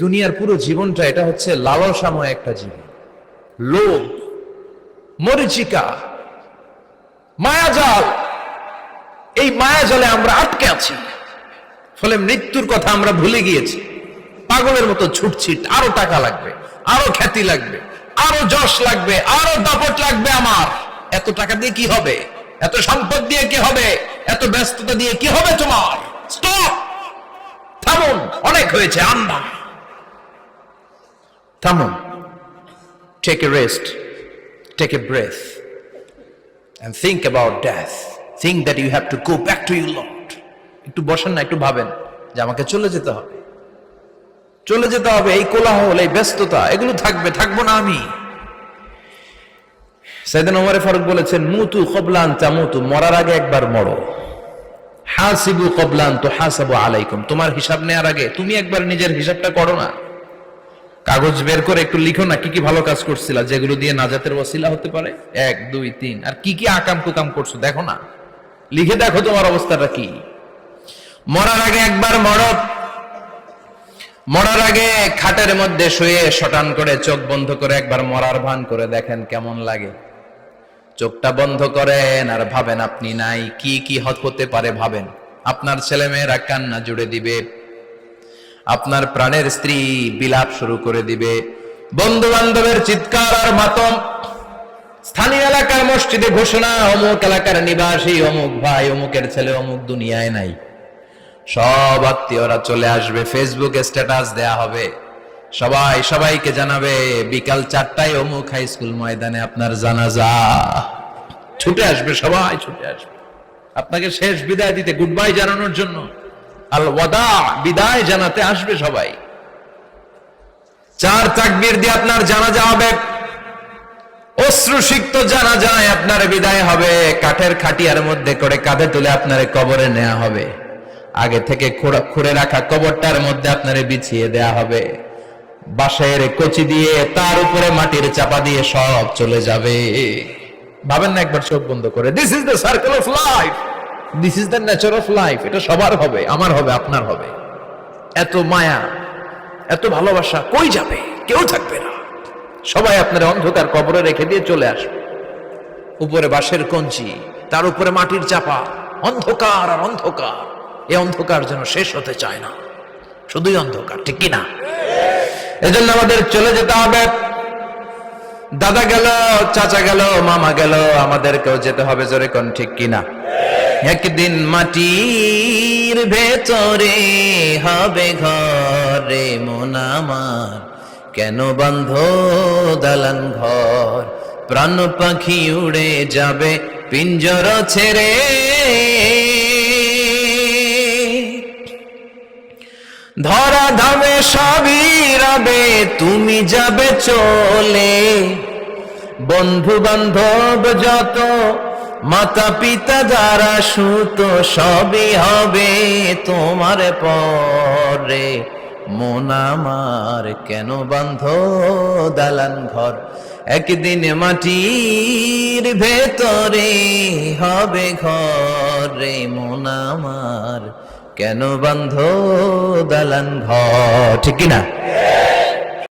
দুনিয়ার পুরো জীবনটা এটা হচ্ছে লালসাময় একটা জীবন। লোভ, মরিচিকা, মায়াজাল, এই মায়াজালে আমরা আটকে আছি। ফলে মৃত্যুর কথা আমরা ভুলে গিয়েছি। পাগলের মতো ছুটছি, আরো টাকা লাগবে, আরো খ্যাতি লাগবে, আরো যশ লাগবে, আরো দাপট লাগবে। আমার এত টাকা দিয়ে কি হবে? এত সম্পদ দিয়ে কি হবে? এত ব্যস্ততা দিয়ে কি হবে তোমার? স্টপ, থামুন, অনেক হয়েছে। আন্না, থামুন, take a rest, take a breath and think about death. Think that you have to go back to your Lord. একটু বসেন না, একটু ভাবেন যে আমাকে চলে যেতে হবে, চলে যেতে হবে। এই কোলাহল, এই ব্যস্ততা, এগুলো থাকবে, থাকবো না আমি। সাইয়েদনা ওমর ফারুক বলেছেন, মুতু ক্বাবলা আন তামুতু, মরার আগে একবার মরো। হাসিবু ক্বাবলা আন তুহাসাবু আলাইকুম, তোমার হিসাব নেওয়ার আগে তুমি একবার নিজের হিসাবটা করো না। কাগজ বের করে একটু লিখো না কি কি ভালো কাজ করছিলা, যেগুলো দিয়ে নাজাতের ওসিলা হতে পারে। 1 2 3, আর কি কি আকাম কুকাম করছো দেখো না, লিখে দেখো তোমার অবস্থাটা কি। মরার আগে একবার মরো। মরার আগে খাটের মধ্যে শুয়ে শটান করে চোখ বন্ধ করে একবার মরার ভান করে দেখেন কেমন লাগে। চোখটা বন্ধ করেন আর ভাবেন আপনি নাই, কি কি হতে পারে ভাবেন। আপনার ছেলেমেয়েরা কান্না জুড়ে দিবে, আপনার প্রাণের স্ত্রী বিলাপ শুরু করে দিবে, বন্ধু বান্ধবের চিৎকার আর মাতম, স্থানীয় এলাকার মসজিদে ঘোষণা, অমুক এলাকার নিবাসী অমুক ভাই, অমুকের ছেলে অমুক দুনিয়ায় নাই। সব আত্মীয়রা চলে আসবে, ফেসবুকে স্ট্যাটাস দেয়া হবে, সবাই সবাইকে জানাবে বিকাল 4টায় অমুক হাই স্কুল ময়দানে আপনার জানাজা। ছুটে আসবে, সবাই ছুটে আসবে আপনাকে শেষ বিদায় দিতে, গুড বাই জানানোর জন্য, আল ওয়াদা, বিদায় জানাতে আসবে সবাই। 4 তাকবীর দিয়ে আপনার জানাজা হবে, অশ্রুসিক্ত জানাজায় আপনার বিদায় হবে। কাঠের খাটিয়ার মধ্যে করে কাঁধে তুলে আপনার কবরে নেওয়া হবে। আগে থেকে খুঁড়ে রাখা কবরটার মধ্যে আপনারে বিছিয়ে দেয়া হবে। বাঁশের কচি দিয়ে তার উপরে মাটির চাপা দিয়ে সব চলে যাবে। ভাবেন না একবার চোখ বন্ধ করে, this is the circle of life, this is the nature of life. এটা সবার হবে, আমার হবে, আপনার হবে। এত মায়া, এত ভালোবাসা কই যাবে? কেউ থাকবে না, সবাই আপনার অন্ধকার কবরে রেখে দিয়ে চলে আসবে। উপরে বাঁশের কঞ্চি, তার উপরে মাটির চাপা, অন্ধকার আর অন্ধকার। এই অন্ধকার যেন শেষ হতে চায় না, শুধুই অন্ধকার, ঠিক কিনা? এজন্য আমাদের চলে যেতে হবে। দাদা গেল, চাচা গেল, মামা গেল, আমাদেরকেও যেতে হবে। জোরে কোন ঠিক কিনা? একদিন মাটির ভেতরে হবে ঘরে মন আমার, কেন বন্ধ দালান ঘর? প্রাণ পাখি উড়ে যাবে পিঞ্জর ছেড়ে, ধরা ধামে সবই রবে, তুমি যাবে চলে। বন্ধু বান্ধব যত, মাতা পিতা যারা সুত, সবই হবে তোমার পরে। মন আমার কেন বন্ধ দালান ঘর? একদিন মাটির ভেতরে হবে ঘরে মন আমার, কেন বন্ধ দালান ঘর? ঠিক কিনা?